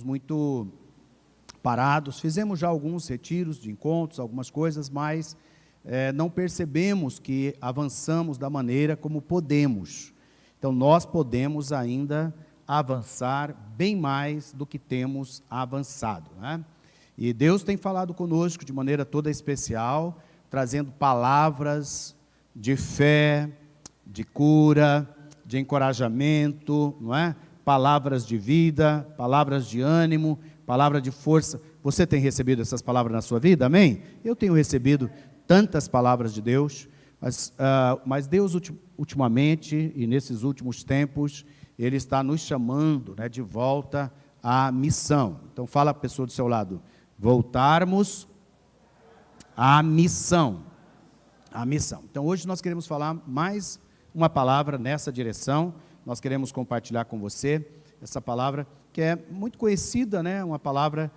Muito parados, fizemos já alguns retiros de encontros, algumas coisas, mas não percebemos que avançamos da maneira como podemos. Então, nós podemos ainda avançar bem mais do que temos avançado, né? E Deus tem falado conosco de maneira toda especial, trazendo palavras de fé, de cura, de encorajamento, não é? Palavras de vida, palavras de ânimo, palavra de força. Você tem recebido essas palavras na sua vida? Amém? Eu tenho recebido tantas palavras de Deus, mas Deus ultimamente e nesses últimos tempos, Ele está nos chamando, né, de volta à missão. Então fala a pessoa do seu lado, voltarmos à missão. A missão. Então hoje nós queremos falar mais uma palavra nessa direção. Nós queremos compartilhar com você essa palavra que é muito conhecida, né? Uma palavra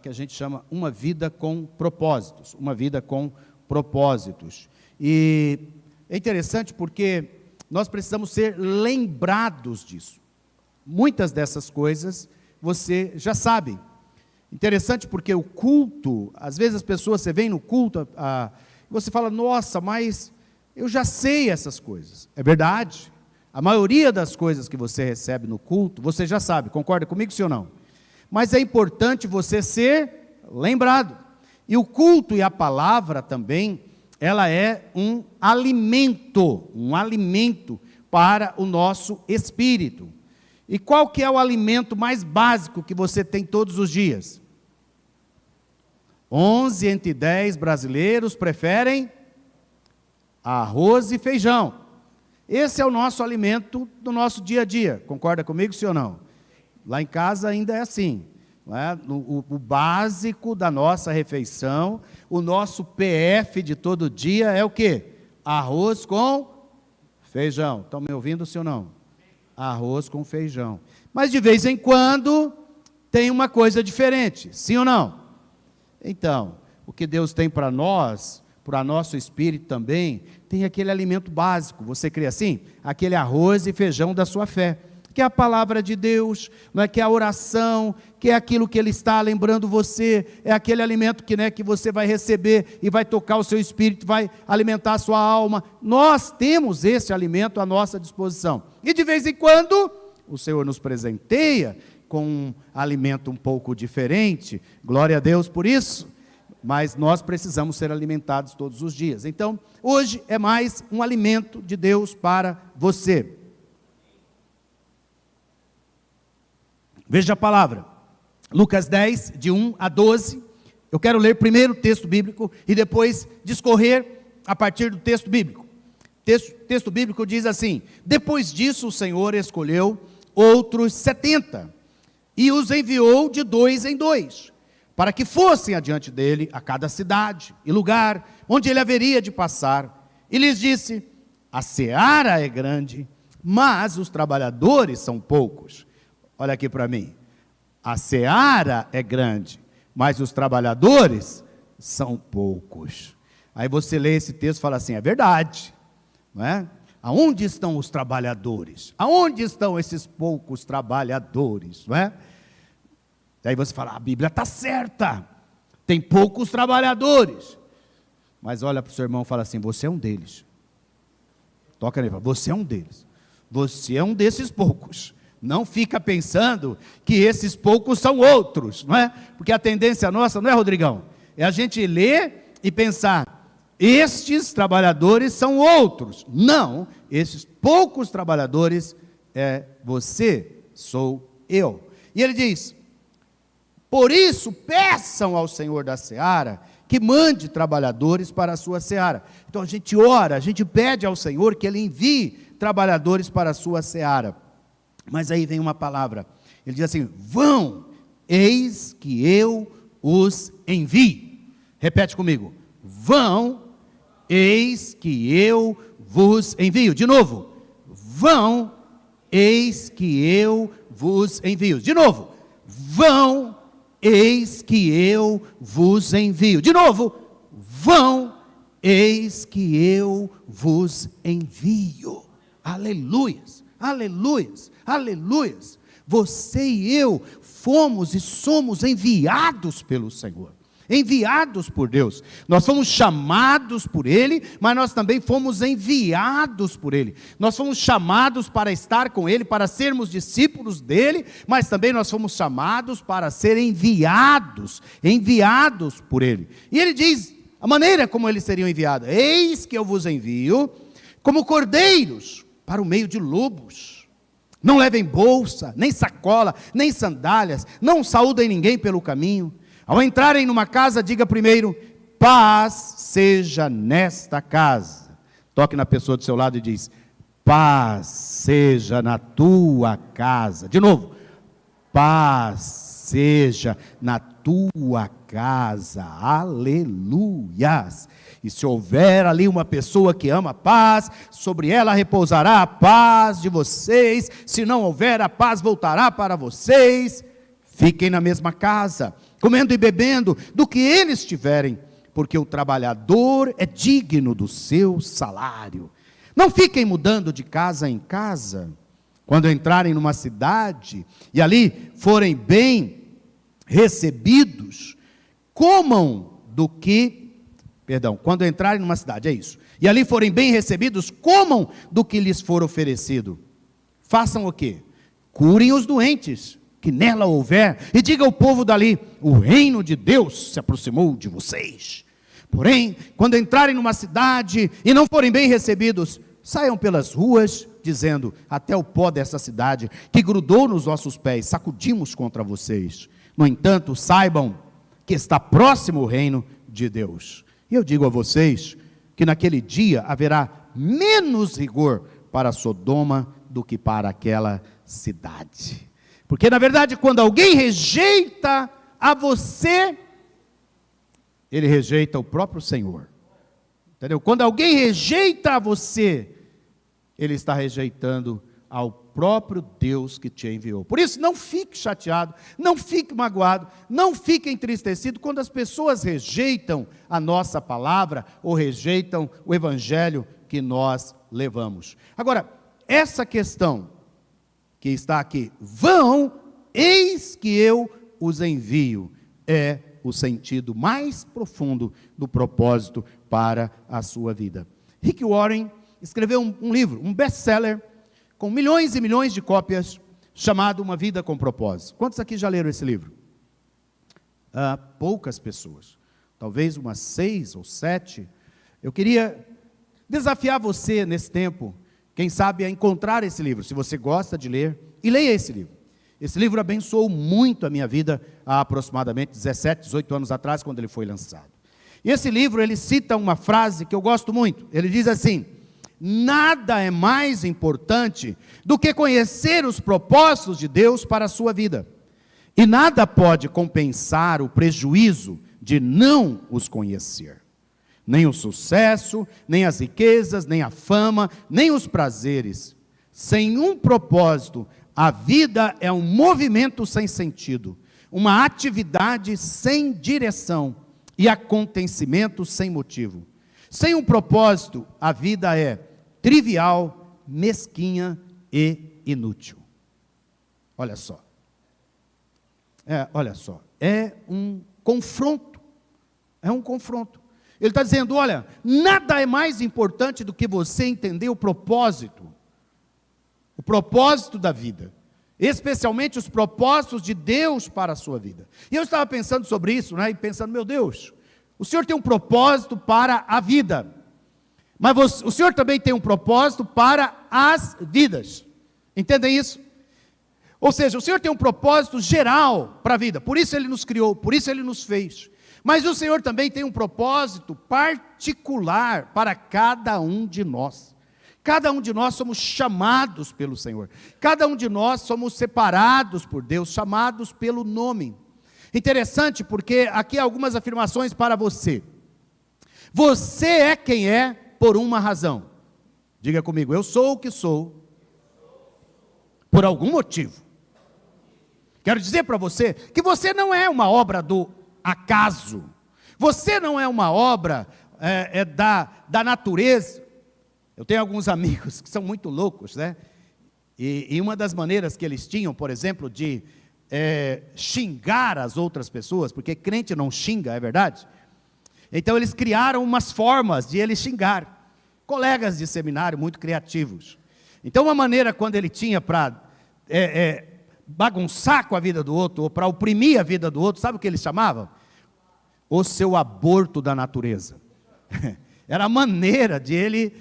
que a gente chama uma vida com propósitos, uma vida com propósitos. E é interessante porque nós precisamos ser lembrados disso. Muitas dessas coisas você já sabe. Interessante porque o culto, às vezes as pessoas, você vem no culto, você fala, nossa, mas eu já sei essas coisas. É verdade. A maioria das coisas que você recebe no culto, você já sabe, concorda comigo, sim ou não? Mas é importante você ser lembrado. E o culto e a palavra também, ela é um alimento para o nosso espírito. E qual que é o alimento mais básico que você tem todos os dias? 11 entre 10 brasileiros preferem arroz e feijão. Esse é o nosso alimento do nosso dia a dia. Concorda comigo, sim ou não? Lá em casa ainda é assim. Não é? O básico da nossa refeição, o nosso PF de todo dia é o quê? Arroz com feijão. Estão me ouvindo, sim ou não? Arroz com feijão. Mas de vez em quando tem uma coisa diferente, sim ou não? Então, o que Deus tem para nós, para nosso espírito também, tem aquele alimento básico, você crê assim? Aquele arroz e feijão da sua fé, que é a palavra de Deus, não é? Que é a oração, que é aquilo que Ele está lembrando você, é aquele alimento que, né, que você vai receber e vai tocar o seu espírito, vai alimentar a sua alma. Nós temos esse alimento à nossa disposição, e de vez em quando, o Senhor nos presenteia com um alimento um pouco diferente, glória a Deus por isso, mas nós precisamos ser alimentados todos os dias. Então, hoje é mais um alimento de Deus para você. Veja a palavra, Lucas 10, de 1 a 12, eu quero ler primeiro o texto bíblico e depois discorrer a partir do texto bíblico. Texto bíblico diz assim, depois disso o Senhor escolheu outros 70 e os enviou de 2 em 2, para que fossem adiante dele a cada cidade e lugar onde ele haveria de passar. E lhes disse, a seara é grande, mas os trabalhadores são poucos. Olha aqui para mim, a seara é grande, mas os trabalhadores são poucos. Aí você lê esse texto e fala assim, é verdade, não é? Aonde estão os trabalhadores? Aonde estão esses poucos trabalhadores, não é? Daí você fala, a Bíblia está certa, tem poucos trabalhadores. Mas olha para o seu irmão e fala assim, você é um deles. Toca nele, você é um deles. Você é um desses poucos. Não fica pensando que esses poucos são outros, não é? Porque a tendência nossa, não é, Rodrigão? É a gente ler e pensar, estes trabalhadores são outros. Não, esses poucos trabalhadores é você, sou eu. E ele diz, por isso peçam ao Senhor da seara que mande trabalhadores para a sua seara. Então a gente ora, a gente pede ao Senhor que Ele envie trabalhadores para a sua seara. Mas aí vem uma palavra, ele diz assim, vão, eis que eu os envio. Repete comigo, vão, eis que eu vos envio. De novo, vão, eis que eu vos envio. De novo, vão, eis que eu vos envio. De novo, vão, eis que eu vos envio. Aleluias, aleluias, aleluias. Você e eu fomos e somos enviados pelo Senhor. Enviados por Deus. Nós fomos chamados por Ele, mas nós também fomos enviados por Ele. Nós fomos chamados para estar com Ele, para sermos discípulos dEle, mas também nós fomos chamados para ser enviados por Ele. E Ele diz a maneira como eles seriam enviados: eis que eu vos envio como cordeiros para o meio de lobos. Não levem bolsa, nem sacola, nem sandálias, não saúdem ninguém pelo caminho. Ao entrarem numa casa, diga primeiro: paz seja nesta casa. Toque na pessoa do seu lado e diz: paz seja na tua casa. De novo: paz seja na tua casa. Aleluias. E se houver ali uma pessoa que ama a paz, sobre ela repousará a paz de vocês. Se não houver, a paz voltará para vocês. Fiquem na mesma casa, comendo e bebendo do que eles tiverem, porque o trabalhador é digno do seu salário. Não fiquem mudando de casa em casa. Quando entrarem numa cidade e ali forem bem recebidos, quando entrarem numa cidade, é isso, e ali forem bem recebidos, comam do que lhes for oferecido. Façam o quê? Curem os doentes que nela houver, e diga ao povo dali: o reino de Deus se aproximou de vocês. Porém, quando entrarem numa cidade e não forem bem recebidos, saiam pelas ruas, dizendo: até o pó dessa cidade, que grudou nos nossos pés, sacudimos contra vocês. No entanto, saibam que está próximo o reino de Deus. E eu digo a vocês, que naquele dia haverá menos rigor para Sodoma do que para aquela cidade. Porque, na verdade, quando alguém rejeita a você, ele rejeita o próprio Senhor. Entendeu? Quando alguém rejeita a você, ele está rejeitando ao próprio Deus que te enviou. Por isso, não fique chateado, não fique magoado, não fique entristecido quando as pessoas rejeitam a nossa palavra ou rejeitam o evangelho que nós levamos. Agora, essa questão que está aqui: vão, eis que eu os envio, é o sentido mais profundo do propósito para a sua vida. Rick Warren escreveu um livro, um best-seller, com milhões e milhões de cópias, chamado Uma Vida com Propósito. Quantos aqui já leram esse livro? Poucas pessoas, talvez umas 6 ou 7. Eu queria desafiar você nesse tempo, quem sabe, a encontrar esse livro, se você gosta de ler, e leia esse livro. Esse livro abençoou muito a minha vida há aproximadamente 17, 18 anos atrás, quando ele foi lançado. E esse livro, ele cita uma frase que eu gosto muito. Ele diz assim: nada é mais importante do que conhecer os propósitos de Deus para a sua vida. E nada pode compensar o prejuízo de não os conhecer. Nem o sucesso, nem as riquezas, nem a fama, nem os prazeres. Sem um propósito, a vida é um movimento sem sentido, uma atividade sem direção e acontecimento sem motivo. Sem um propósito, a vida é trivial, mesquinha e inútil. Olha só. É um confronto. É um confronto. Ele está dizendo: olha, nada é mais importante do que você entender o propósito da vida, especialmente os propósitos de Deus para a sua vida. E eu estava pensando sobre isso, e pensando: meu Deus, o Senhor tem um propósito para a vida, mas o Senhor também tem um propósito para as vidas. Entendem isso? Ou seja, o Senhor tem um propósito geral para a vida, por isso Ele nos criou, por isso Ele nos fez. Mas o Senhor também tem um propósito particular para cada um de nós. Cada um de nós somos chamados pelo Senhor. Cada um de nós somos separados por Deus, chamados pelo nome. Interessante, porque aqui há algumas afirmações para você. Você é quem é por uma razão. Diga comigo: eu sou o que sou por algum motivo. Quero dizer para você que você não é uma obra do acaso. Você não é uma obra da natureza. Eu tenho alguns amigos que são muito loucos, E uma das maneiras que eles tinham, por exemplo, de xingar as outras pessoas, porque crente não xinga, é verdade? Então eles criaram umas formas de ele xingar. Colegas de seminário muito criativos. Então uma maneira quando ele tinha para bagunçar com a vida do outro, ou para oprimir a vida do outro, sabe o que eles chamavam? O seu aborto da natureza. Era a maneira de ele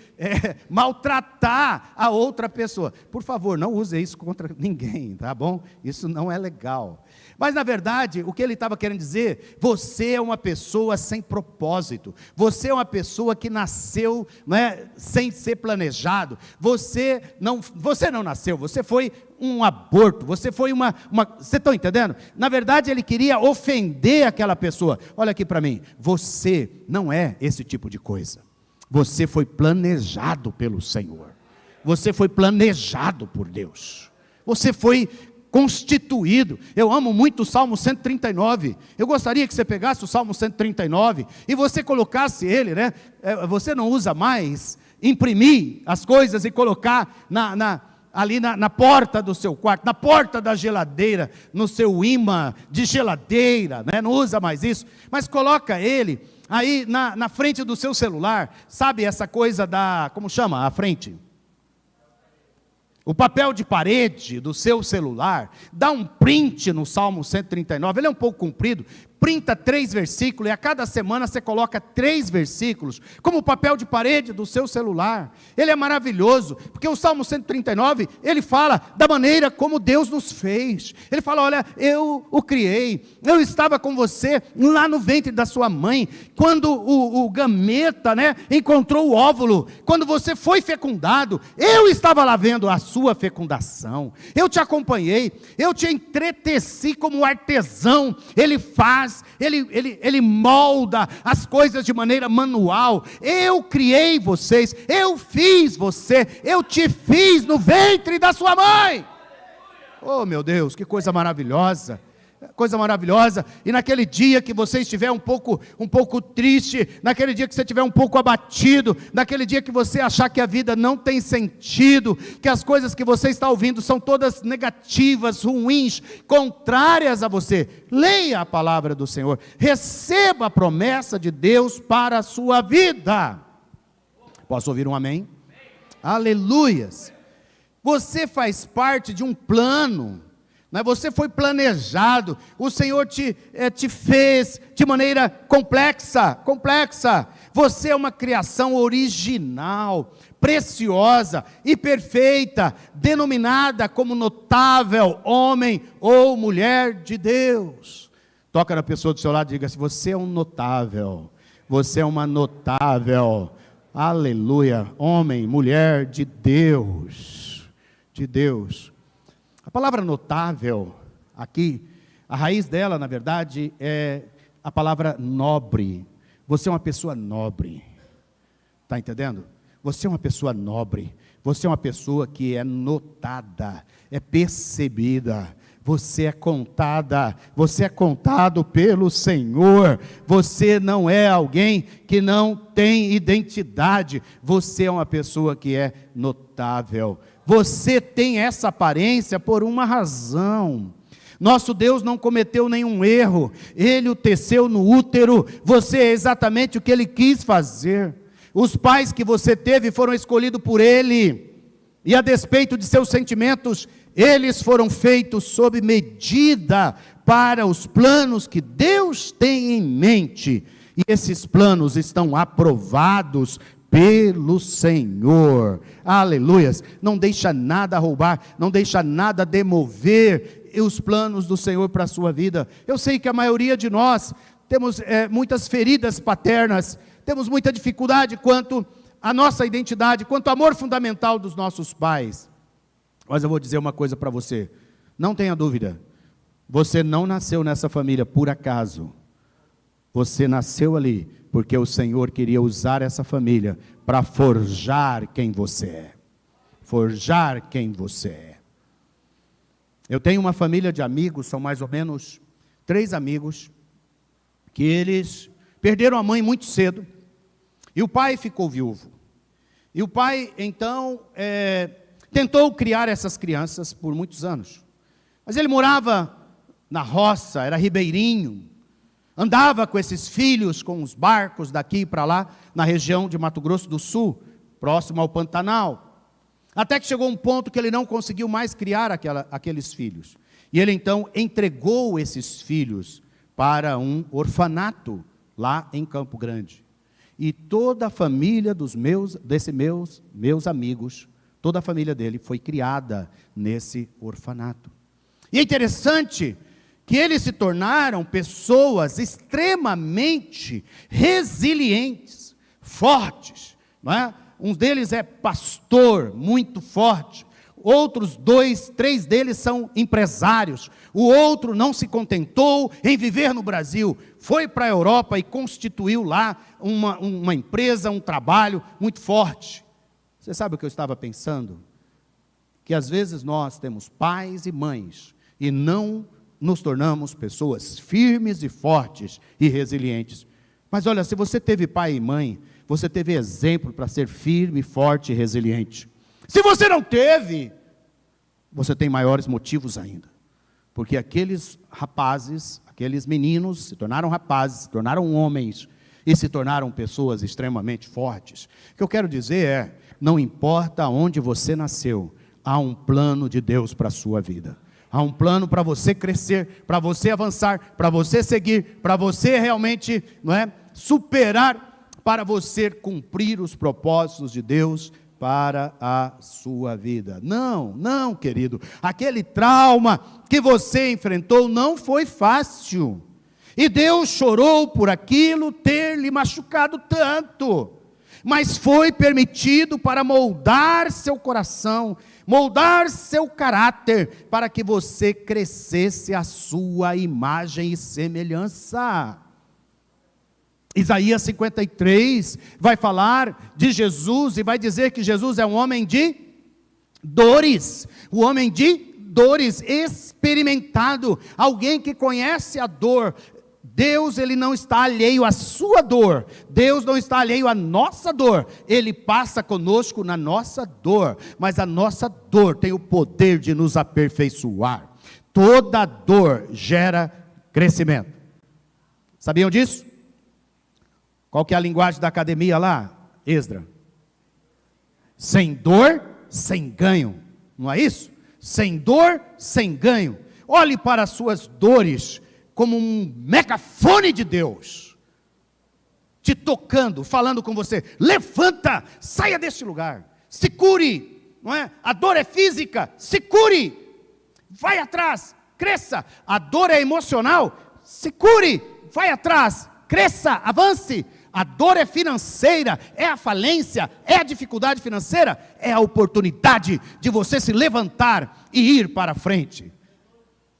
maltratar a outra pessoa. Por favor, não use isso contra ninguém, tá bom? Isso não é legal. Mas, na verdade, o que ele estava querendo dizer, você é uma pessoa sem propósito. Você é uma pessoa que nasceu, sem ser planejado. Você não nasceu, você foi um aborto, você foi Você está entendendo? Na verdade, ele queria ofender aquela pessoa. Olha aqui para mim, você não é esse tipo de coisa. Você foi planejado pelo Senhor. Você foi planejado por Deus. Você foi constituído. Eu amo muito o Salmo 139. Eu gostaria que você pegasse o Salmo 139 e você colocasse ele, você não usa mais imprimir as coisas e colocar ali na porta do seu quarto, na porta da geladeira, no seu imã de geladeira, não usa mais isso, mas coloca ele aí na frente do seu celular, sabe essa coisa como chama a frente? O papel de parede do seu celular, dá um print no Salmo 139, ele é um pouco comprido, printa 3 versículos, e a cada semana você coloca 3 versículos, como o papel de parede do seu celular. Ele é maravilhoso, porque o Salmo 139, ele fala da maneira como Deus nos fez. Ele fala, olha, eu o criei, eu estava com você lá no ventre da sua mãe, quando o gameta, encontrou o óvulo, quando você foi fecundado, eu estava lá vendo a sua fecundação, eu te acompanhei, eu te entreteci como artesão. Ele faz, ele molda as coisas de maneira manual. Eu criei vocês, eu fiz você, eu te fiz no ventre da sua mãe. Oh meu Deus, que coisa maravilhosa. Coisa maravilhosa. E naquele dia que você estiver um pouco triste, naquele dia que você estiver um pouco abatido, naquele dia que você achar que a vida não tem sentido, que as coisas que você está ouvindo são todas negativas, ruins, contrárias a você, leia a palavra do Senhor, receba a promessa de Deus para a sua vida. Posso ouvir um amém? Aleluias. Você faz parte de um plano. Você foi planejado, o Senhor te fez de maneira complexa. Você é uma criação original, preciosa e perfeita, denominada como notável homem ou mulher de Deus. Toca na pessoa do seu lado e diga assim, você é um notável, você é uma notável, aleluia, homem, mulher de Deus, A palavra notável, aqui, a raiz dela, na verdade, é a palavra nobre. Você é uma pessoa nobre. Está entendendo? Você é uma pessoa nobre. Você é uma pessoa que é notada, é percebida. Você é contada, você é contado pelo Senhor. Você não é alguém que não tem identidade. Você é uma pessoa que é notável. Você tem essa aparência por uma razão. Nosso Deus não cometeu nenhum erro. Ele o teceu no útero. Você é exatamente o que Ele quis fazer. Os pais que você teve foram escolhidos por Ele. E a despeito de seus sentimentos, eles foram feitos sob medida para os planos que Deus tem em mente. E esses planos estão aprovados pelo Senhor, aleluias. Não deixa nada roubar, não deixa nada demover os planos do Senhor para a sua vida. Eu sei que a maioria de nós temos muitas feridas paternas, temos muita dificuldade quanto à nossa identidade, quanto ao amor fundamental dos nossos pais. Mas eu vou dizer uma coisa para você, não tenha dúvida, você não nasceu nessa família por acaso, você nasceu ali porque o Senhor queria usar essa família para forjar quem você é. Forjar quem você é. Eu tenho uma família de amigos, são mais ou menos 3 amigos, que eles perderam a mãe muito cedo, e o pai ficou viúvo. E o pai, então, tentou criar essas crianças por muitos anos. Mas ele morava na roça, era ribeirinho, andava com esses filhos, com os barcos daqui para lá, na região de Mato Grosso do Sul, próximo ao Pantanal. Até que chegou um ponto que ele não conseguiu mais criar aqueles filhos. E ele então entregou esses filhos para um orfanato lá em Campo Grande. E toda a família desses meus amigos, toda a família dele foi criada nesse orfanato. E é interessante que eles se tornaram pessoas extremamente resilientes, fortes, não é? Um deles é pastor, muito forte. Outros 2, 3 deles são empresários. O outro não se contentou em viver no Brasil, foi para a Europa e constituiu lá uma empresa, um trabalho muito forte. Você sabe o que eu estava pensando? Que às vezes nós temos pais e mães e não nos tornamos pessoas firmes e fortes e resilientes. Mas olha, se você teve pai e mãe, você teve exemplo para ser firme, forte e resiliente. Se você não teve, você tem maiores motivos ainda. Porque aqueles rapazes, aqueles meninos se tornaram rapazes, se tornaram homens e se tornaram pessoas extremamente fortes. O que eu quero dizer é, não importa onde você nasceu, há um plano de Deus para a sua vida. Há um plano para você crescer, para você avançar, para você seguir, para você realmente, não é, superar, para você cumprir os propósitos de Deus para a sua vida. Não, querido, aquele trauma que você enfrentou não foi fácil, e Deus chorou por aquilo ter lhe machucado tanto, mas foi permitido para moldar seu coração, moldar seu caráter, para que você crescesse à sua imagem e semelhança. Isaías 53 vai falar de Jesus e vai dizer que Jesus é um homem de dores, o homem de dores, experimentado, alguém que conhece a dor. Deus, ele não está alheio à sua dor, Deus não está alheio à nossa dor, Ele passa conosco na nossa dor, mas a nossa dor tem o poder de nos aperfeiçoar. Toda dor gera crescimento. Sabiam disso? Qual que é a linguagem da academia lá, Esdra? Sem dor, sem ganho, não é isso? Sem dor, sem ganho. Olhe para as suas dores como um megafone de Deus, te tocando, falando com você, levanta, saia deste lugar, se cure, não é? A dor é física, se cure, vai atrás, cresça. A dor é emocional, se cure, vai atrás, cresça, avance. A dor é financeira, é a falência, é a dificuldade financeira, é a oportunidade de você se levantar e ir para frente.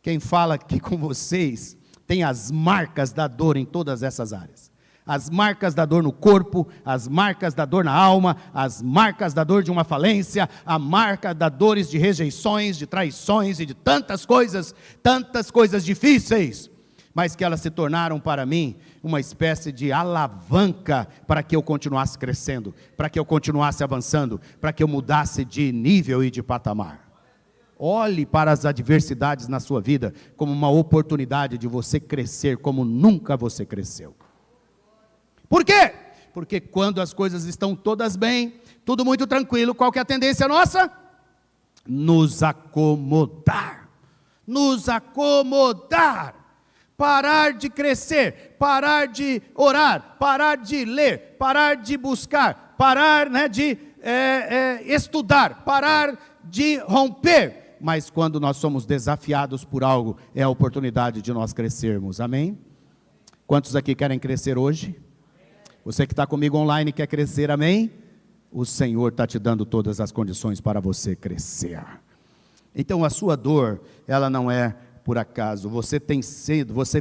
Quem fala aqui com vocês tem as marcas da dor em todas essas áreas. As marcas da dor no corpo, as marcas da dor na alma, as marcas da dor de uma falência, a marca da dores de rejeições, de traições e de tantas coisas difíceis, mas que elas se tornaram para mim uma espécie de alavanca para que eu continuasse crescendo, para que eu continuasse avançando, para que eu mudasse de nível e de patamar. Olhe para as adversidades na sua vida como uma oportunidade de você crescer como nunca você cresceu. Por quê? Porque quando as coisas estão todas bem, tudo muito tranquilo, qual que é a tendência nossa? Nos acomodar. Nos acomodar. Parar de crescer, parar de orar, parar de ler, parar de buscar, parar, de estudar, parar de romper. Mas quando nós somos desafiados por algo, é a oportunidade de nós crescermos, amém? Quantos aqui querem crescer hoje? Você que está comigo online quer crescer, amém? O Senhor está te dando todas as condições para você crescer. Então a sua dor, ela não é por acaso, você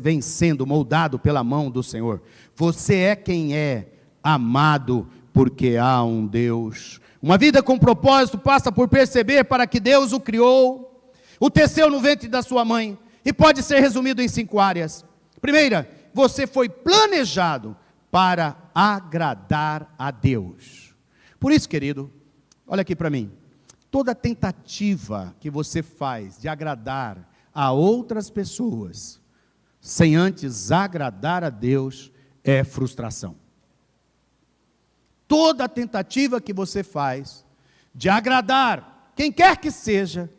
vem sendo moldado pela mão do Senhor. Você é quem é, amado, porque há um Deus. Uma vida com propósito passa por perceber para que Deus o criou, o teceu no ventre da sua mãe, e pode ser resumido em 5 áreas. Primeira, você foi planejado para agradar a Deus. Por isso, querido, olha aqui para mim, Toda tentativa que você faz de agradar a outras pessoas, sem antes agradar a Deus, é frustração. Toda tentativa que você faz de agradar quem quer que seja,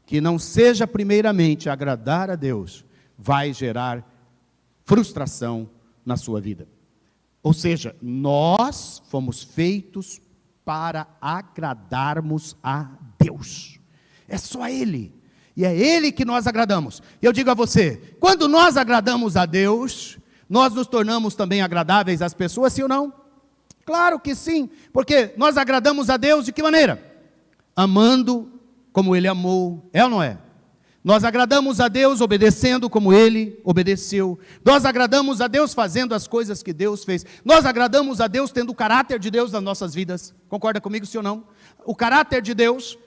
que não seja primeiramente agradar a Deus, vai gerar frustração na sua vida. Ou seja, nós fomos feitos para agradarmos a Deus. É só Ele. E é Ele que nós agradamos. E eu digo a você, quando nós agradamos a Deus, nós nos tornamos também agradáveis às pessoas, sim ou não? Claro que sim, porque nós agradamos a Deus de que maneira? Amando como Ele amou, é ou não é? Nós agradamos a Deus obedecendo como Ele obedeceu. Nós agradamos a Deus fazendo as coisas que Deus fez. Nós agradamos a Deus tendo o caráter de Deus nas nossas vidas. Concorda comigo, sim ou não? O caráter de Deus,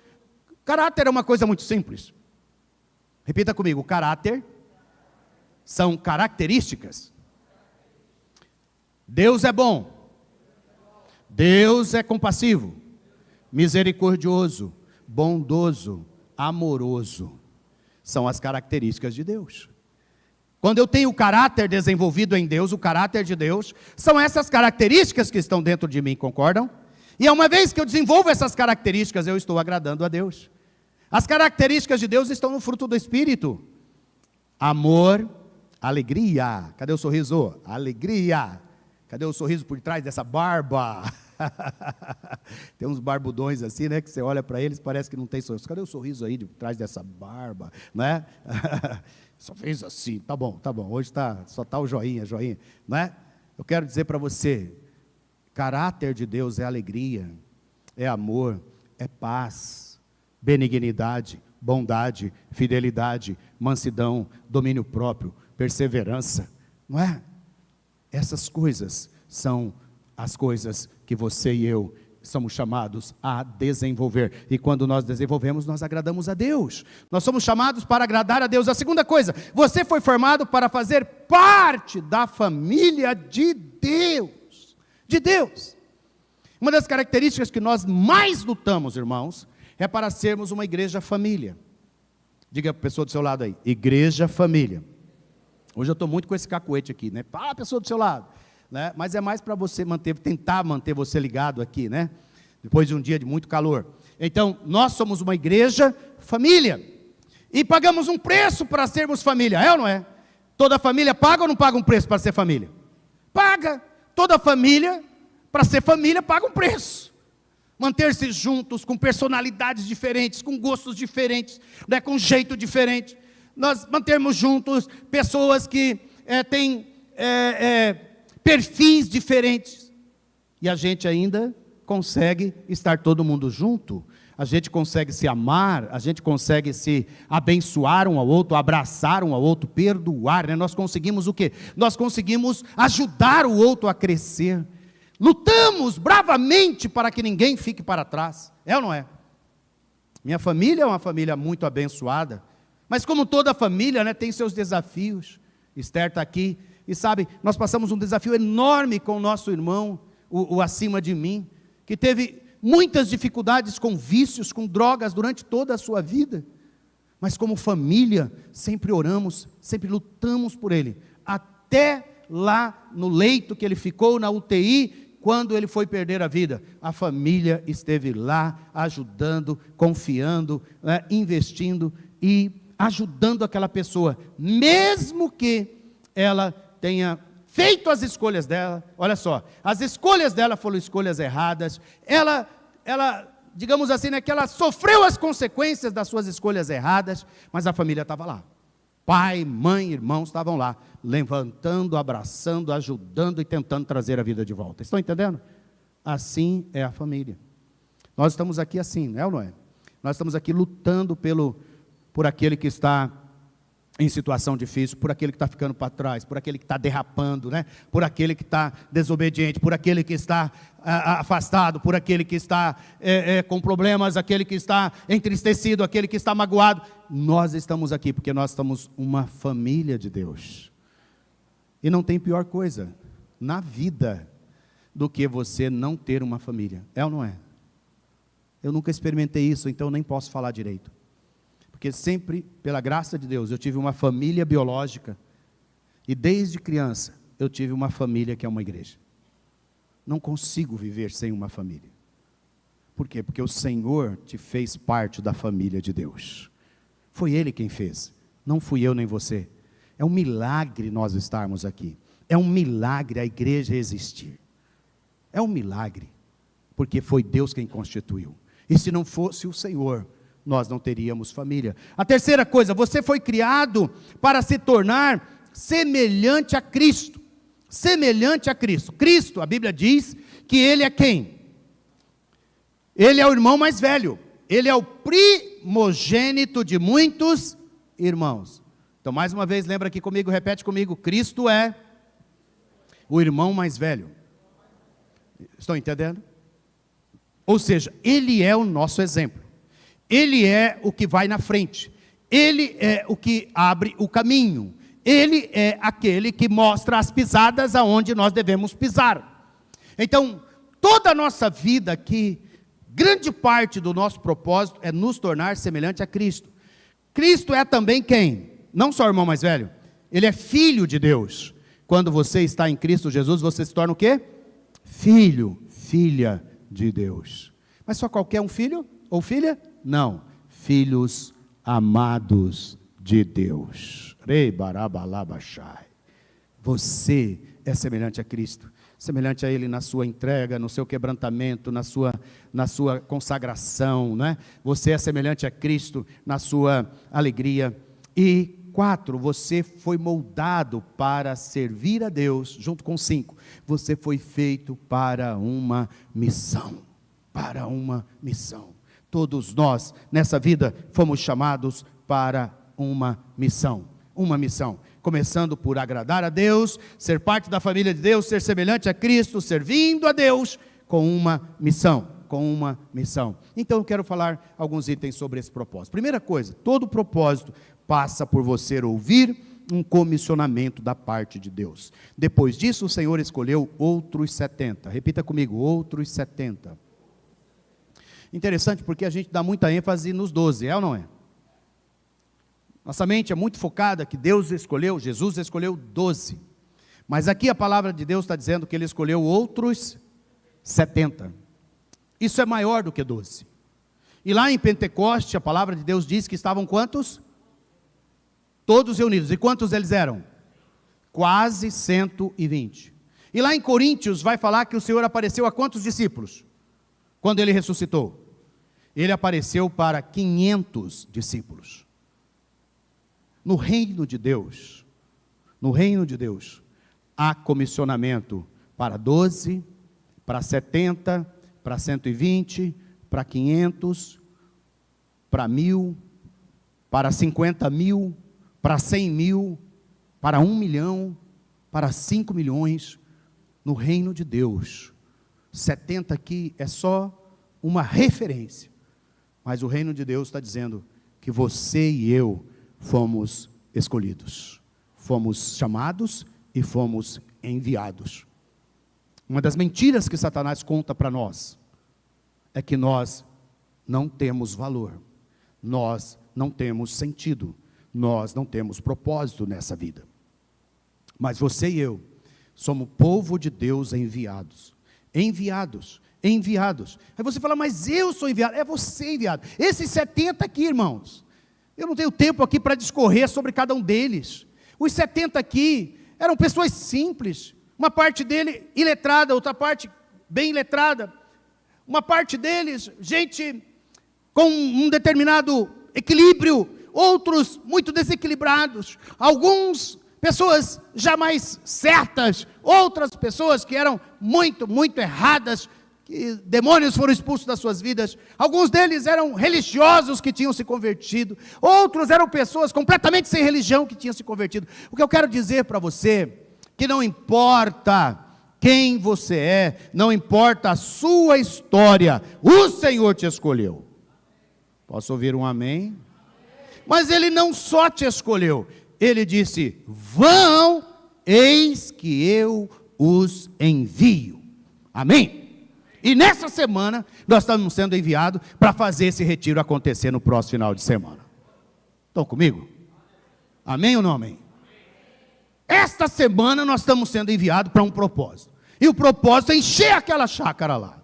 caráter é uma coisa muito simples. Repita comigo, caráter são características. Deus é bom. Deus é compassivo, misericordioso, bondoso, amoroso. São as características de Deus. Quando eu tenho o caráter desenvolvido em Deus, o caráter de Deus, são essas características que estão dentro de mim, concordam? E uma vez que eu desenvolvo essas características, eu estou agradando a Deus. As características de Deus estão no fruto do Espírito. Amor, alegria. Cadê o sorriso? Alegria. Cadê o sorriso por trás dessa barba? Tem uns barbudões assim, né? Que você olha para eles, parece que não tem sorriso. Cadê o sorriso aí de trás dessa barba? Né? Só fez assim, tá bom. Hoje só está o joinha, né? Eu quero dizer para você, caráter de Deus é alegria, é amor, é paz, benignidade, bondade, fidelidade, mansidão, domínio próprio, perseverança, não é? Essas coisas são as coisas que você e eu somos chamados a desenvolver. E quando nós desenvolvemos, nós agradamos a Deus. Nós somos chamados para agradar a Deus. A segunda coisa, você foi formado para fazer parte da família de Deus. De Deus. Uma das características que nós mais lutamos, irmãos, é para sermos uma igreja família. Diga para a pessoa do seu lado aí, igreja família. Hoje eu estou muito com esse cacuete aqui, né? Fala a pessoa do seu lado, né? Mas é mais para você tentar manter você ligado aqui, né? Depois de um dia de muito calor. Então, nós somos uma igreja família. E pagamos um preço para sermos família, é ou não é? Toda família paga ou não paga um preço para ser família? Paga. Toda família, para ser família, paga um preço. Manter-se juntos, com personalidades diferentes, com gostos diferentes, né? Com jeito diferente. Nós mantermos juntos pessoas que têm perfis diferentes. E a gente ainda consegue estar todo mundo junto. A gente consegue se amar, a gente consegue se abençoar um ao outro, abraçar um ao outro, perdoar, né? Nós conseguimos o quê? Nós conseguimos ajudar o outro a crescer. Lutamos bravamente para que ninguém fique para trás. É ou não é? Minha família é uma família muito abençoada. Mas como toda família, né, tem seus desafios. Esther está aqui. E sabe, nós passamos um desafio enorme com o nosso irmão, o acima de mim, que teve muitas dificuldades com vícios, com drogas durante toda a sua vida. Mas como família, sempre oramos, sempre lutamos por ele. Até lá no leito que ele ficou, na UTI, quando ele foi perder a vida, a família esteve lá, ajudando, confiando, né, investindo e ajudando aquela pessoa, mesmo que ela tenha feito as escolhas dela. Olha só, as escolhas dela foram escolhas erradas, ela digamos assim, né, que ela sofreu as consequências das suas escolhas erradas, mas a família estava lá, pai, mãe, irmãos estavam lá, levantando, abraçando, ajudando e tentando trazer a vida de volta. Estão entendendo? Assim é a família. Nós estamos aqui assim, é ou não é? Nós estamos aqui lutando por aquele que está em situação difícil, por aquele que está ficando para trás, por aquele que está derrapando, né? Por aquele que está desobediente, por aquele que está afastado, por aquele que está com problemas, aquele que está entristecido, aquele que está magoado. Nós estamos aqui porque nós somos uma família de Deus. E não tem pior coisa na vida do que você não ter uma família. É ou não é? Eu nunca experimentei isso, então nem posso falar direito. Porque sempre, pela graça de Deus, eu tive uma família biológica. E desde criança, eu tive uma família que é uma igreja. Não consigo viver sem uma família. Por quê? Porque o Senhor te fez parte da família de Deus. Foi Ele quem fez. Não fui eu nem você. É um milagre nós estarmos aqui. É um milagre a igreja existir. É um milagre. Porque foi Deus quem constituiu. E se não fosse o Senhor, nós não teríamos família. A terceira coisa, você foi criado para se tornar semelhante a Cristo. Semelhante a Cristo. Cristo, a Bíblia diz que Ele é quem? Ele é o irmão mais velho. Ele é o primogênito de muitos irmãos. Então, mais uma vez, lembra aqui comigo, repete comigo. Cristo é o irmão mais velho. Estão entendendo? Ou seja, Ele é o nosso exemplo. Ele é o que vai na frente. Ele é o que abre o caminho. Ele é aquele que mostra as pisadas aonde nós devemos pisar. Então, toda a nossa vida aqui, grande parte do nosso propósito é nos tornar semelhante a Cristo. Cristo é também quem? Não só o irmão mais velho. Ele é filho de Deus. Quando você está em Cristo Jesus, você se torna o quê? Filho, filha de Deus. Mas só qualquer um filho ou filha? Não. Filhos amados de Deus. Você é semelhante a Cristo, semelhante a Ele na sua entrega, no seu quebrantamento, na sua consagração, né? Você é semelhante a Cristo na sua alegria. E 4, você foi moldado para servir a Deus, junto com 5, você foi feito para uma missão, para uma missão. Todos nós, nessa vida, fomos chamados para uma missão, começando por agradar a Deus, ser parte da família de Deus, ser semelhante a Cristo, servindo a Deus, com uma missão. Então eu quero falar alguns itens sobre esse propósito. Primeira coisa, todo propósito passa por você ouvir um comissionamento da parte de Deus. Depois disso, o Senhor escolheu outros 70. Repita comigo, outros 70. Interessante porque a gente dá muita ênfase nos 12, é ou não é? Nossa mente é muito focada que Deus escolheu, Jesus escolheu 12. Mas aqui a palavra de Deus está dizendo que Ele escolheu outros 70. Isso é maior do que 12. E lá em Pentecoste, a palavra de Deus diz que estavam quantos? Todos reunidos. E quantos eles eram? Quase 120. E lá em Coríntios vai falar que o Senhor apareceu a quantos discípulos? Quando Ele ressuscitou? Ele apareceu para 500 discípulos. No reino de Deus, há comissionamento para 12, para 70, para 120, para 500, para 1000, para 50 mil, para 100 mil, para 1 milhão, para 5 milhões, no reino de Deus. 70 aqui é só uma referência, mas o reino de Deus está dizendo que você e eu fomos escolhidos, fomos chamados e fomos enviados. Uma das mentiras que Satanás conta para nós é que nós não temos valor, nós não temos sentido, nós não temos propósito nessa vida. Mas você e eu somos povo de Deus enviados. Aí você fala, mas eu sou enviado. É você enviado. Esses 70 aqui, irmãos, eu não tenho tempo aqui para discorrer sobre cada um deles. Os 70 aqui eram pessoas simples, uma parte dele iletrada, outra parte bem letrada, uma parte deles, gente com um determinado equilíbrio, outros muito desequilibrados, alguns pessoas já mais certas, outras pessoas que eram muito erradas, que demônios foram expulsos das suas vidas. Alguns deles eram religiosos que tinham se convertido, outros eram pessoas completamente sem religião que tinham se convertido. O que eu quero dizer para você, que não importa quem você é, não importa a sua história, o Senhor te escolheu. Posso ouvir um amém? Mas Ele não só te escolheu, Ele disse, vão, eis que eu os envio. Amém? E nessa semana, nós estamos sendo enviados para fazer esse retiro acontecer no próximo final de semana. Estão comigo? Amém ou não amém? Esta semana nós estamos sendo enviados para um propósito. E o propósito é encher aquela chácara lá.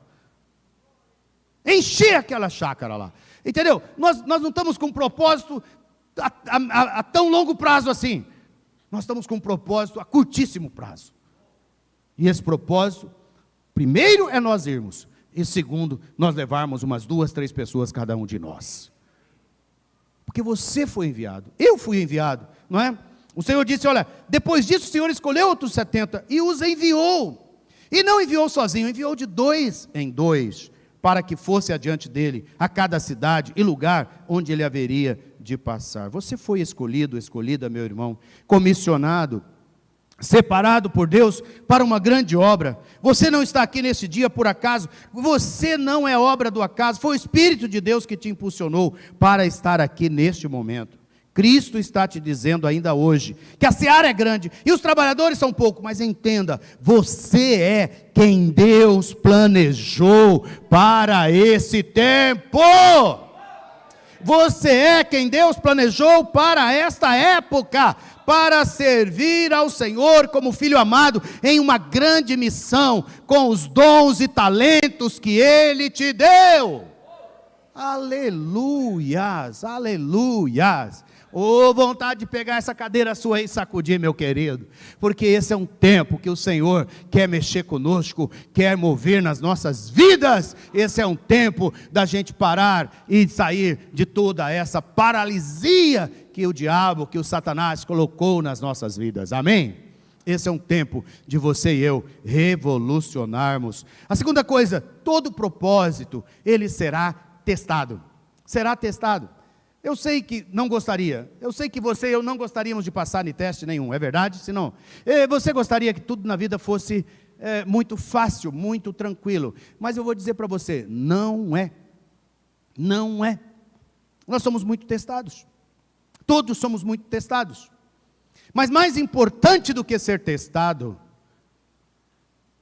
Encher aquela chácara lá. Entendeu? Nós não estamos com um propósito a tão longo prazo assim. Nós estamos com um propósito a curtíssimo prazo. E esse propósito, primeiro é nós irmos. E segundo, nós levarmos umas 2, 3 pessoas cada um de nós. Porque você foi enviado. Eu fui enviado, não é? O Senhor disse, olha, depois disso o Senhor escolheu outros 70 e os enviou. E não enviou sozinho, enviou de 2 em 2, para que fosse adiante dele a cada cidade e lugar onde ele haveria de passar. Você foi escolhido, escolhida, meu irmão, comissionado, separado por Deus para uma grande obra. Você não está aqui nesse dia por acaso, você não é obra do acaso, foi o Espírito de Deus que te impulsionou para estar aqui neste momento. Cristo está te dizendo ainda hoje, que a seara é grande, e os trabalhadores são poucos, mas entenda, você é quem Deus planejou para esse tempo. Você é quem Deus planejou para esta época, para servir ao Senhor como filho amado, em uma grande missão, com os dons e talentos que Ele te deu. Aleluias, aleluias. Oh, vontade de pegar essa cadeira sua e sacudir, meu querido, porque esse é um tempo que o Senhor quer mexer conosco, quer mover nas nossas vidas. Esse é um tempo da gente parar e sair de toda essa paralisia que o diabo, que o Satanás colocou nas nossas vidas, amém? Esse é um tempo de você e eu revolucionarmos. A segunda coisa, todo propósito, ele será testado. Será testado. Eu sei que não gostaria, eu sei que você e eu não gostaríamos de passar em teste nenhum, é verdade? Se não, você gostaria que tudo na vida fosse muito fácil, muito tranquilo, mas eu vou dizer para você, não é, não é. Nós somos muito testados, todos somos muito testados, mas mais importante do que ser testado,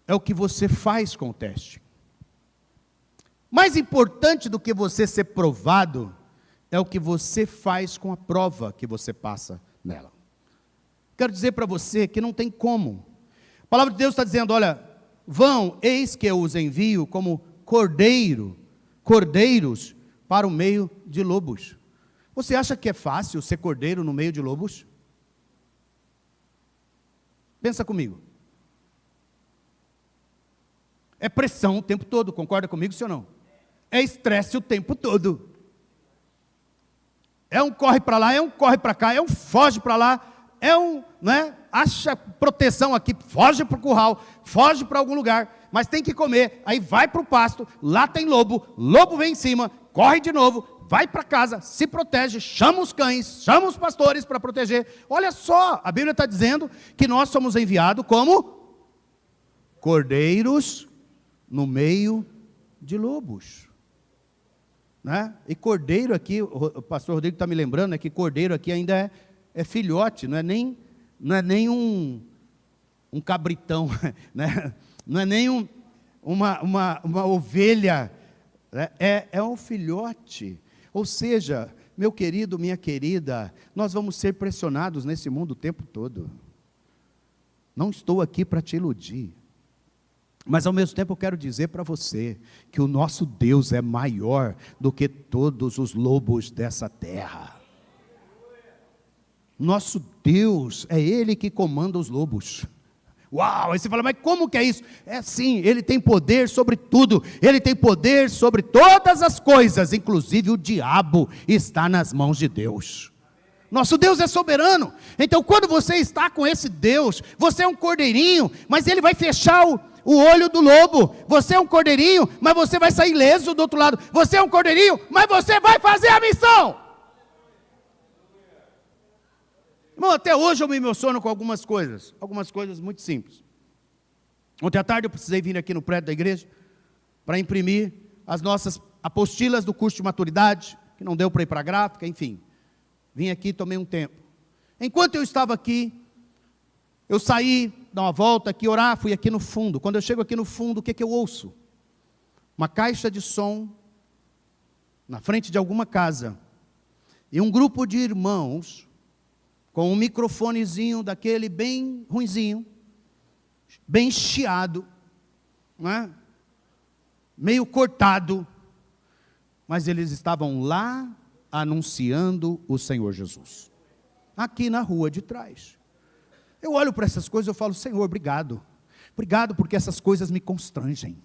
é o que você faz com o teste. Mais importante do que você ser provado, é o que você faz com a prova que você passa nela. Quero dizer para você que não tem como. A palavra de Deus está dizendo, olha, vão, eis que eu os envio como cordeiros para o meio de lobos. Você acha que é fácil ser cordeiro no meio de lobos? Pensa comigo. É pressão o tempo todo, concorda comigo, sim ou não? É estresse o tempo todo. É um corre para lá, é um corre para cá, é um foge para lá, é um, né, acha proteção aqui, foge para o curral, foge para algum lugar, mas tem que comer, aí vai para o pasto, lá tem lobo, lobo vem em cima, corre de novo, vai para casa, se protege, chama os cães, chama os pastores para proteger. Olha só, a Bíblia está dizendo que nós somos enviados como cordeiros no meio de lobos. Né? E cordeiro aqui, o pastor Rodrigo está me lembrando, que cordeiro aqui ainda é filhote, não é nem um cabritão, né? Não é nem uma ovelha, né? É um filhote. Ou seja, meu querido, minha querida, nós vamos ser pressionados nesse mundo o tempo todo. Não estou aqui para te iludir. Mas ao mesmo tempo eu quero dizer para você que o nosso Deus é maior do que todos os lobos dessa terra. Nosso Deus é Ele que comanda os lobos. Uau, aí você fala, mas como que é isso? É sim, Ele tem poder sobre tudo, Ele tem poder sobre todas as coisas, inclusive o diabo está nas mãos de Deus. Nosso Deus é soberano, então quando você está com esse Deus, você é um cordeirinho, mas Ele vai fechar o olho do lobo. Você é um cordeirinho, mas você vai sair ileso do outro lado. Você é um cordeirinho, mas você vai fazer a missão. Irmão, até hoje eu me emociono com algumas coisas muito simples. Ontem à tarde eu precisei vir aqui no prédio da igreja para imprimir as nossas apostilas do curso de maturidade, que não deu para ir para a gráfica, enfim. Vim aqui, tomei um tempo. Enquanto eu estava aqui, eu saí, dar uma volta aqui, orar, fui aqui no fundo. Quando eu chego aqui no fundo, o que eu ouço? uma caixa de som na frente de alguma casa, e um grupo de irmãos com um microfonezinho daquele bem ruinzinho, bem chiado, não é? Meio cortado, mas eles estavam lá anunciando o Senhor Jesus, aqui na rua de trás. Eu olho para essas coisas e eu falo: Senhor, obrigado. Obrigado porque essas coisas me constrangem.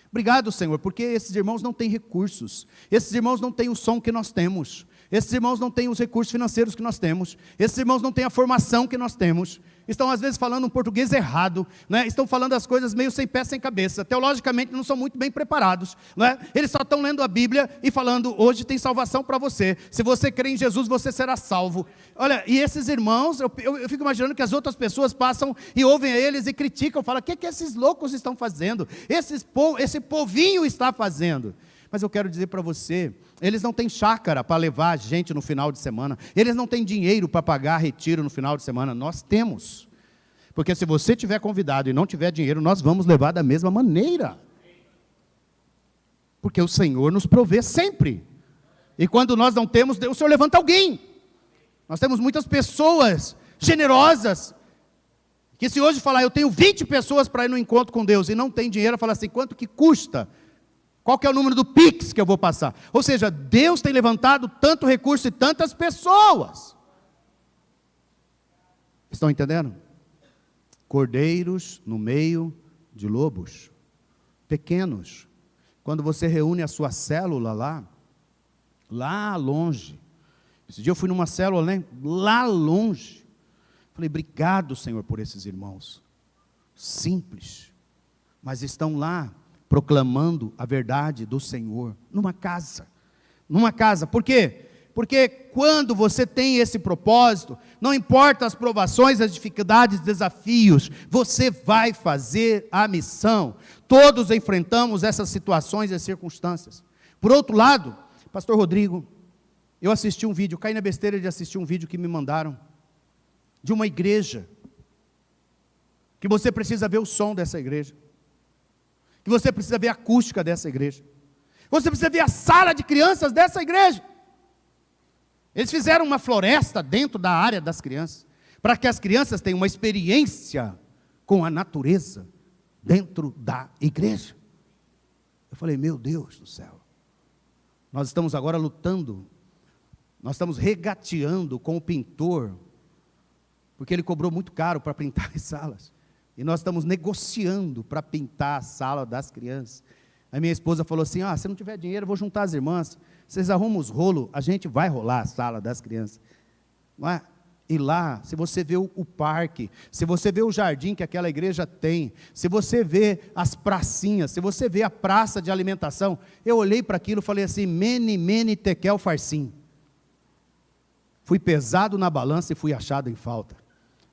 Obrigado, Senhor, porque esses irmãos não têm recursos. Esses irmãos não têm o som que nós temos. Esses irmãos não têm os recursos financeiros que nós temos. Esses irmãos não têm a formação que nós temos. Estão às vezes falando um português errado, né? Estão falando as coisas meio sem pé, sem cabeça. Teologicamente não são muito bem preparados, né? Eles só estão lendo a Bíblia e falando: hoje tem salvação para você. Se você crê em Jesus, você será salvo. Olha, e esses irmãos, eu fico imaginando que as outras pessoas passam e ouvem eles e criticam, falam: o que esses loucos estão fazendo? Esse povinho está fazendo. Mas eu quero dizer para você, eles não têm chácara para levar a gente no final de semana. Eles não têm dinheiro para pagar retiro no final de semana. Nós temos. Porque se você tiver convidado e não tiver dinheiro, nós vamos levar da mesma maneira. Porque o Senhor nos provê sempre. E quando nós não temos, o Senhor levanta alguém. Nós temos muitas pessoas generosas, que se hoje falar: eu tenho 20 pessoas para ir no encontro com Deus, e não tem dinheiro, fala assim: quanto que custa? Qual que é o número do Pix que eu vou passar? Ou seja, Deus tem levantado tanto recurso e tantas pessoas. Estão entendendo? Cordeiros no meio de lobos, pequenos. Quando você reúne a sua célula lá longe. Esse dia eu fui numa célula, né? Lá longe. Falei: obrigado, Senhor, por esses irmãos. Simples, mas estão lá proclamando a verdade do Senhor, numa casa, por quê? Porque quando você tem esse propósito, não importa as provações, as dificuldades, desafios, você vai fazer a missão. Todos enfrentamos essas situações e circunstâncias. Por outro lado, pastor Rodrigo, eu assisti um vídeo, caí na besteira de assistir um vídeo que me mandaram, de uma igreja, que você precisa ver o som dessa igreja, que você precisa ver a acústica dessa igreja, você precisa ver a sala de crianças dessa igreja. Eles fizeram uma floresta dentro da área das crianças, para que as crianças tenham uma experiência com a natureza dentro da igreja. Eu falei: meu Deus do céu, nós estamos agora lutando, nós estamos regateando com o pintor, porque ele cobrou muito caro para pintar as salas. E nós estamos negociando para pintar a sala das crianças. A minha esposa falou assim: se não tiver dinheiro, eu vou juntar as irmãs. Vocês arrumam os rolos, a gente vai rolar a sala das crianças. Não é? E lá, se você vê o parque, se você vê o jardim que aquela igreja tem, se você vê as pracinhas, se você vê a praça de alimentação, eu olhei para aquilo e falei assim: mene, mene, tekel, farsim. Fui pesado na balança e fui achado em falta.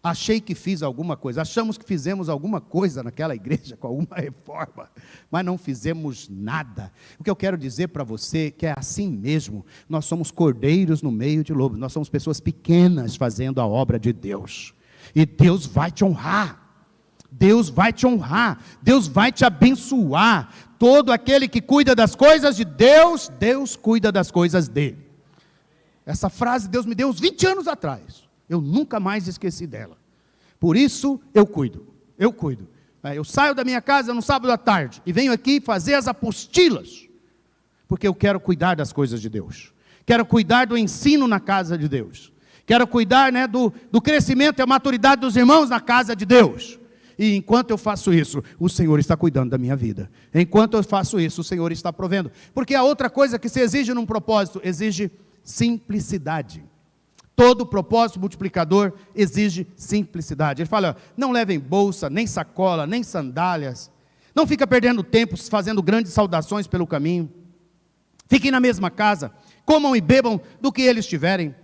Achei que fiz alguma coisa, achamos que fizemos alguma coisa naquela igreja, com alguma reforma, mas não fizemos nada. O que eu quero dizer para você é que é assim mesmo, nós somos cordeiros no meio de lobos, nós somos pessoas pequenas fazendo a obra de Deus, e Deus vai te honrar, Deus vai te honrar, Deus vai te abençoar. Todo aquele que cuida das coisas de Deus, Deus cuida das coisas dele. Essa frase Deus me deu uns 20 anos atrás. Eu nunca mais esqueci dela. Por isso, eu cuido. Eu saio da minha casa no sábado à tarde e venho aqui fazer as apostilas, porque eu quero cuidar das coisas de Deus. Quero cuidar do ensino na casa de Deus. Quero cuidar, do crescimento e a maturidade dos irmãos na casa de Deus. E enquanto eu faço isso, o Senhor está cuidando da minha vida. Enquanto eu faço isso, o Senhor está provendo. Porque a outra coisa que se exige num propósito, exige simplicidade. Todo propósito multiplicador exige simplicidade. Ele fala: não levem bolsa, nem sacola, nem sandálias. Não fica perdendo tempo fazendo grandes saudações pelo caminho. Fiquem na mesma casa, comam e bebam do que eles tiverem.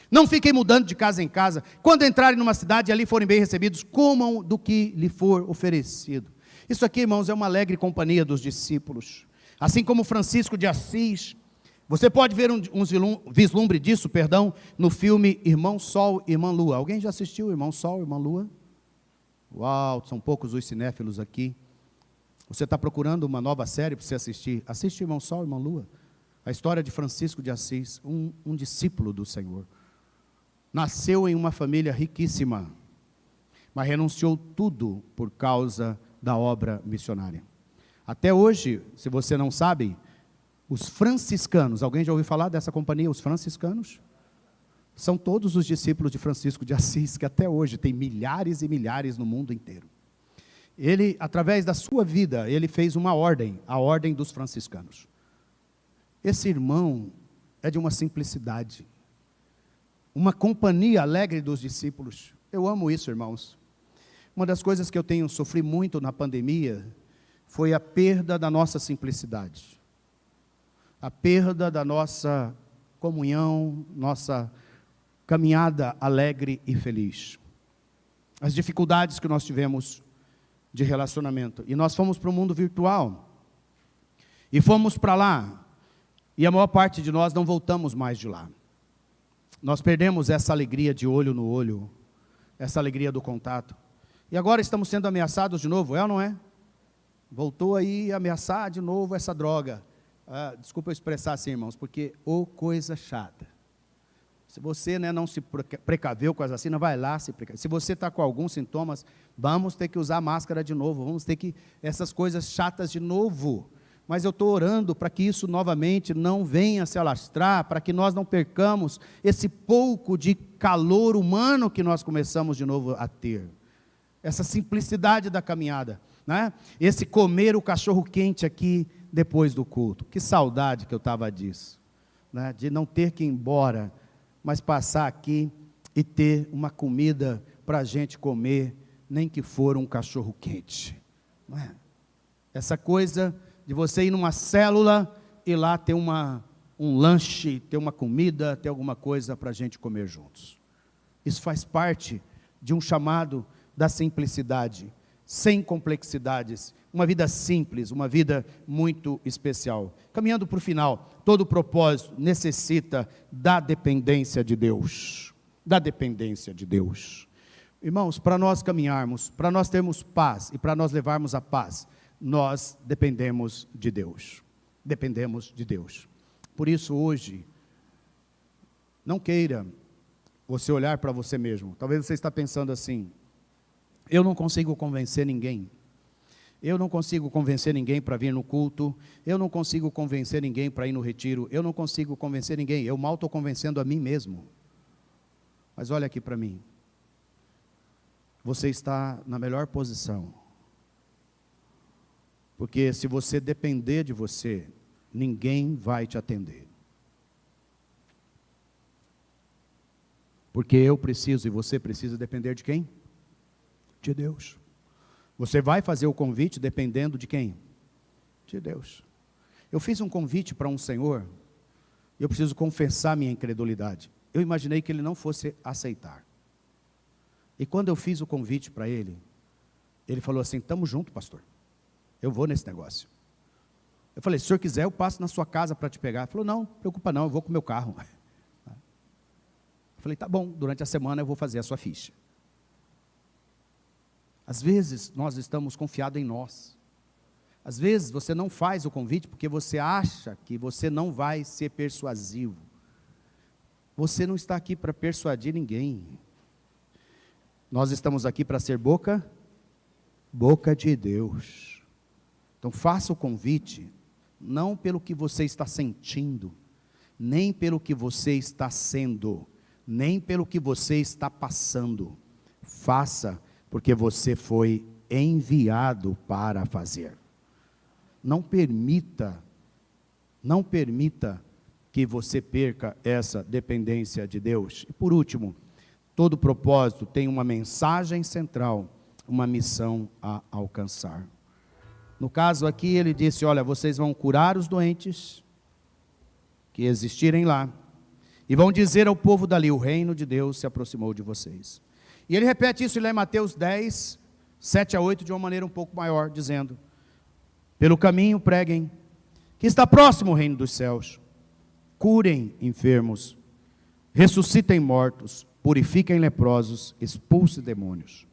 Não fiquem mudando de casa em casa. Quando entrarem numa cidade e ali forem bem recebidos, comam do que lhe for oferecido. Isso aqui, irmãos, é uma alegre companhia dos discípulos. Assim como Francisco de Assis. Você pode ver um vislumbre disso, no filme Irmão Sol e Irmã Lua. Alguém já assistiu Irmão Sol e Irmã Lua? Uau, são poucos os cinéfilos aqui. Você está procurando uma nova série para você assistir? Assiste Irmão Sol, Irmão Lua. A história de Francisco de Assis, um discípulo do Senhor. Nasceu em uma família riquíssima, mas renunciou tudo por causa da obra missionária. Até hoje, se você não sabe, os franciscanos, alguém já ouviu falar dessa companhia, os franciscanos? São todos os discípulos de Francisco de Assis, que até hoje tem milhares e milhares no mundo inteiro. Ele, através da sua vida, ele fez uma ordem, a ordem dos franciscanos. Esse irmão é de uma simplicidade, uma companhia alegre dos discípulos. Eu amo isso, irmãos. Uma das coisas que eu tenho sofrido muito na pandemia foi a perda da nossa simplicidade, a perda da nossa comunhão, nossa caminhada alegre e feliz. As dificuldades que nós tivemos de relacionamento. E nós fomos para o mundo virtual. E fomos para lá. E a maior parte de nós não voltamos mais de lá. Nós perdemos essa alegria de olho no olho, essa alegria do contato. E agora estamos sendo ameaçados de novo, é ou não é? Voltou aí a ameaçar de novo essa droga. Desculpa eu expressar assim, irmãos, porque coisa chata. Se você não se precaveu com as vacinas, vai lá se precaver. Se você está com alguns sintomas, vamos ter que usar máscara de novo, vamos ter que, essas coisas chatas de novo. Mas eu estou orando para que isso novamente não venha se alastrar, para que nós não percamos esse pouco de calor humano que nós começamos de novo a ter. Essa simplicidade da caminhada, né? Esse comer o cachorro quente aqui depois do culto. Que saudade que eu estava disso, né? De não ter que ir embora, mas passar aqui e ter uma comida para a gente comer, nem que for um cachorro quente. Não é? Essa coisa de você ir numa célula e lá ter um lanche, ter uma comida, ter alguma coisa para a gente comer juntos. Isso faz parte de um chamado da simplicidade, sem complexidades, uma vida simples, uma vida muito especial. Caminhando para o final, todo propósito necessita da dependência de Deus, da dependência de Deus. Irmãos, para nós caminharmos, para nós termos paz e para nós levarmos a paz, nós dependemos de Deus, dependemos de Deus. Por isso hoje, não queira você olhar para você mesmo. Talvez você está pensando assim: eu não consigo convencer ninguém. Eu não consigo convencer ninguém para vir no culto. Eu não consigo convencer ninguém para ir no retiro. Eu não consigo convencer ninguém. Eu mal estou convencendo a mim mesmo. Mas olha aqui para mim. Você está na melhor posição. Porque se você depender de você, ninguém vai te atender. Porque eu preciso e você precisa depender de quem? De Deus. Você vai fazer o convite dependendo de quem? De Deus. Eu fiz um convite para um senhor, e eu preciso confessar minha incredulidade. Eu imaginei que ele não fosse aceitar. E quando eu fiz o convite para ele, ele falou assim: estamos juntos, pastor. Eu vou nesse negócio. Eu falei: se o senhor quiser, eu passo na sua casa para te pegar. Ele falou: não, preocupa não, eu vou com o meu carro. Eu falei: tá bom, durante a semana eu vou fazer a sua ficha. Às vezes, nós estamos confiados em nós. Às vezes, você não faz o convite porque você acha que você não vai ser persuasivo. Você não está aqui para persuadir ninguém. Nós estamos aqui para ser boca de Deus. Então, faça o convite, não pelo que você está sentindo, nem pelo que você está sendo, nem pelo que você está passando. Faça porque você foi enviado para fazer. Não permita que você perca essa dependência de Deus. E por último, todo propósito tem uma mensagem central, uma missão a alcançar. No caso aqui ele disse: olha, vocês vão curar os doentes que existirem lá, e vão dizer ao povo dali: o reino de Deus se aproximou de vocês. E ele repete isso lá em Mateus 10, 7 a 8, de uma maneira um pouco maior, dizendo: pelo caminho preguem, que está próximo o reino dos céus, curem enfermos, ressuscitem mortos, purifiquem leprosos, expulsem demônios.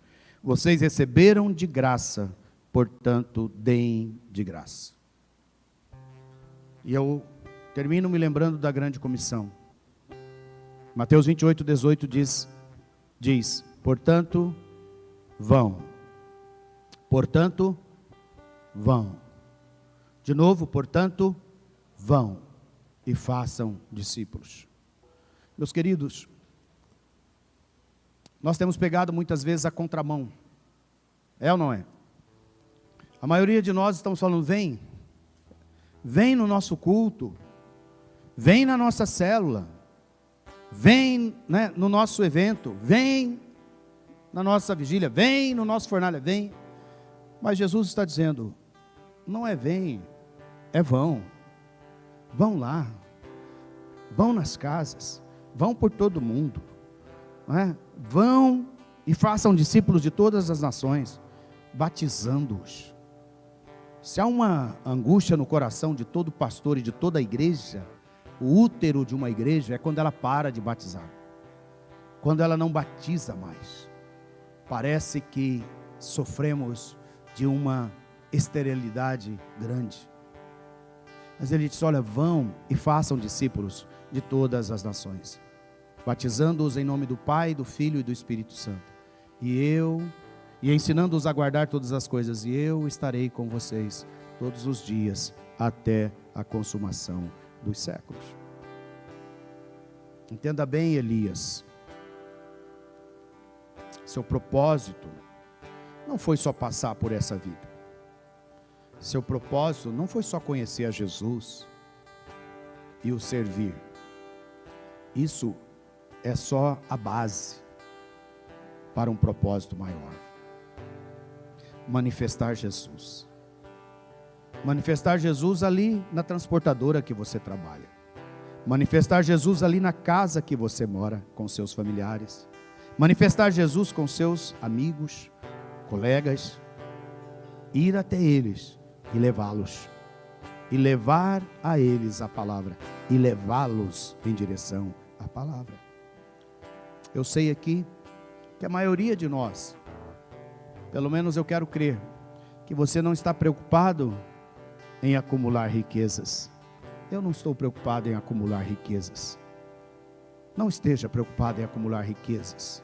Vocês receberam de graça, portanto, deem de graça. E eu termino me lembrando da grande comissão. Mateus 28, 18 diz, portanto, vão. Portanto, vão. De novo, portanto, vão e façam discípulos. Meus queridos, nós temos pegado muitas vezes a contramão. É ou não é? A maioria de nós estamos falando, vem no nosso culto, vem na nossa célula, vem, né, no nosso evento, vem na nossa vigília, vem no nosso fornalha, vem. Mas Jesus está dizendo, não é vem, é vão. Vão lá, vão nas casas, vão por todo mundo, não é? Vão e façam discípulos de todas as nações, batizando-os. Se há uma angústia no coração de todo pastor e de toda a igreja, o útero de uma igreja é quando ela para de batizar, quando ela não batiza mais. Parece que sofremos de uma esterilidade grande. Mas ele diz, olha, vão e façam discípulos de todas as nações, batizando-os em nome do Pai, do Filho e do Espírito Santo. E ensinando-os a guardar todas as coisas, e eu estarei com vocês todos os dias, até a consumação dos séculos. Entenda bem, Elias, seu propósito não foi só passar por essa vida. Seu propósito não foi só conhecer a Jesus e o servir. Isso é só a base para um propósito maior. Manifestar Jesus. Manifestar Jesus ali na transportadora que você trabalha. Manifestar Jesus ali na casa que você mora com seus familiares. Manifestar Jesus com seus amigos, colegas. Ir até eles e levá-los. E levar a eles a palavra. E levá-los em direção à palavra. Eu sei aqui que a maioria de nós, pelo menos eu quero crer, que você não está preocupado em acumular riquezas. Eu não estou preocupado em acumular riquezas. Não esteja preocupado em acumular riquezas,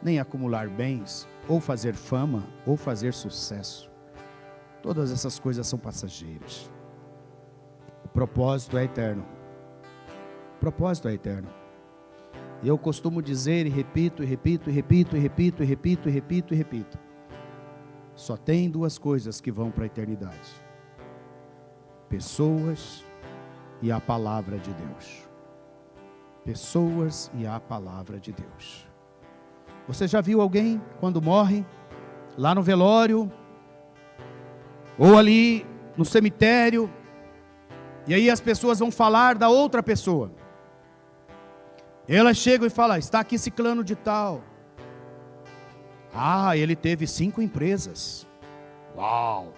nem acumular bens, ou fazer fama, ou fazer sucesso. Todas essas coisas são passageiras. O propósito é eterno. O propósito é eterno. Eu costumo dizer e repito, e repito, e repito, e repito, e repito, e repito, e repito. Só tem duas coisas que vão para a eternidade: pessoas e a palavra de Deus. Pessoas e a palavra de Deus. Você já viu alguém quando morre, lá no velório, ou ali no cemitério, e aí as pessoas vão falar da outra pessoa? Elas chegam e falam, está aqui ciclano de tal. Ah, ele teve 5 empresas. Uau!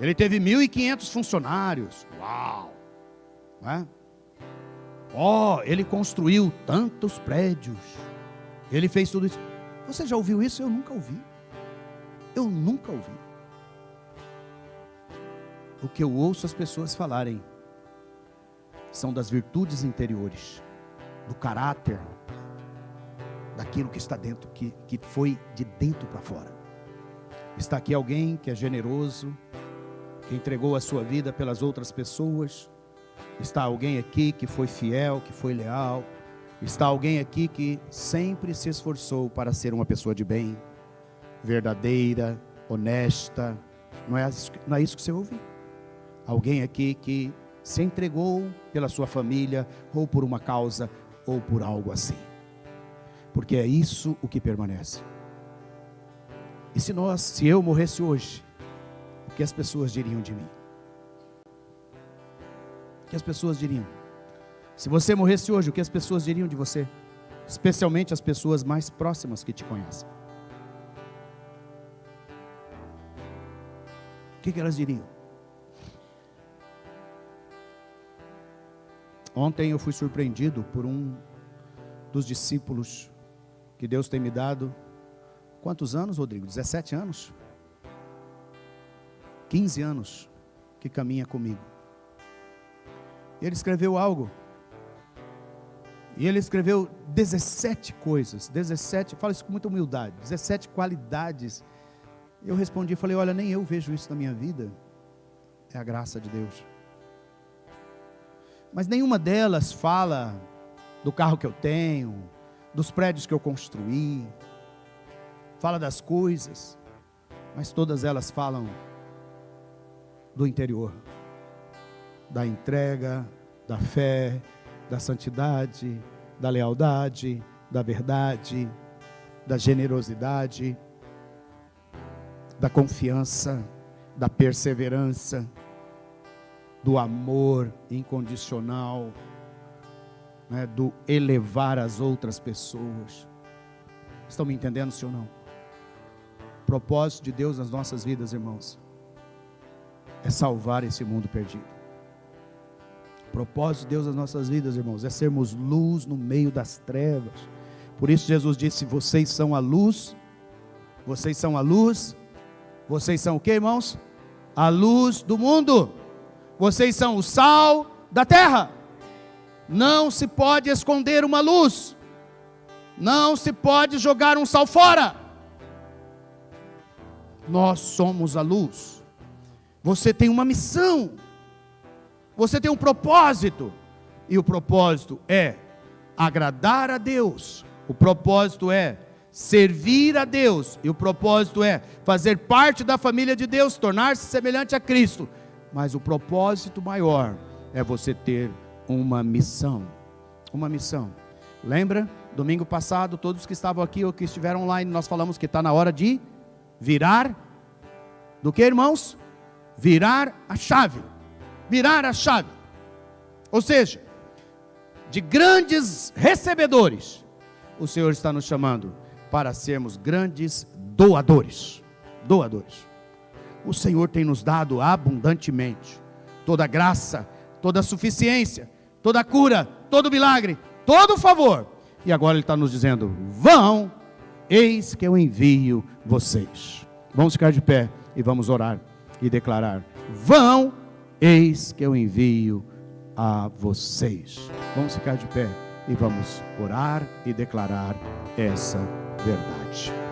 Ele teve 1.500 funcionários. Uau! Não é? Oh, ele construiu tantos prédios. Ele fez tudo isso. Você já ouviu isso? Eu nunca ouvi. Eu nunca ouvi. O que eu ouço as pessoas falarem são das virtudes interiores, do caráter, daquilo que está dentro, que foi de dentro para fora. Está aqui alguém que é generoso, que entregou a sua vida pelas outras pessoas. Está alguém aqui que foi fiel, que foi leal. Está alguém aqui que sempre se esforçou para ser uma pessoa de bem, verdadeira, honesta. Não é isso que você ouve? Alguém aqui que se entregou pela sua família, ou por uma causa, ou por algo assim. Porque é isso o que permanece. E se eu morresse hoje, o que as pessoas diriam de mim? O que as pessoas diriam? Se você morresse hoje, o que as pessoas diriam de você? Especialmente as pessoas mais próximas que te conhecem. O que elas diriam? Ontem eu fui surpreendido por um dos discípulos que Deus tem me dado. Quantos anos, Rodrigo? 17 anos? 15 anos que caminha comigo. Ele escreveu algo. E ele escreveu 17 coisas, 17, fala isso com muita humildade, 17 qualidades. Eu respondi, falei, olha, nem eu vejo isso na minha vida. É a graça de Deus. Mas nenhuma delas fala do carro que eu tenho, dos prédios que eu construí, fala das coisas, mas todas elas falam do interior, da entrega, da fé, da santidade, da lealdade, da verdade, da generosidade, da confiança, da perseverança, do amor incondicional, né, do elevar as outras pessoas. Estão me entendendo, sim ou não? O propósito de Deus nas nossas vidas, irmãos, é salvar esse mundo perdido. O propósito de Deus nas nossas vidas, irmãos, é sermos luz no meio das trevas. Por isso Jesus disse, vocês são a luz, vocês são a luz, vocês são o que, irmãos? A luz do mundo. Vocês são o sal da terra. Não se pode esconder uma luz. Não se pode jogar um sal fora. Nós somos a luz. Você tem uma missão. Você tem um propósito. E o propósito é agradar a Deus. O propósito é servir a Deus. E o propósito é fazer parte da família de Deus, tornar-se semelhante a Cristo. Mas o propósito maior é você ter uma missão. Uma missão. Lembra? Domingo passado, todos que estavam aqui ou que estiveram online, nós falamos que está na hora de virar. Do que, irmãos? Virar a chave. Virar a chave. Ou seja, de grandes recebedores, o Senhor está nos chamando para sermos grandes doadores. Doadores. O Senhor tem nos dado abundantemente toda graça, toda suficiência, toda cura, todo milagre, todo favor. E agora Ele está nos dizendo, vão, eis que eu envio vocês. Vamos ficar de pé e vamos orar e declarar, vão, eis que eu envio a vocês. Vamos ficar de pé e vamos orar e declarar essa verdade.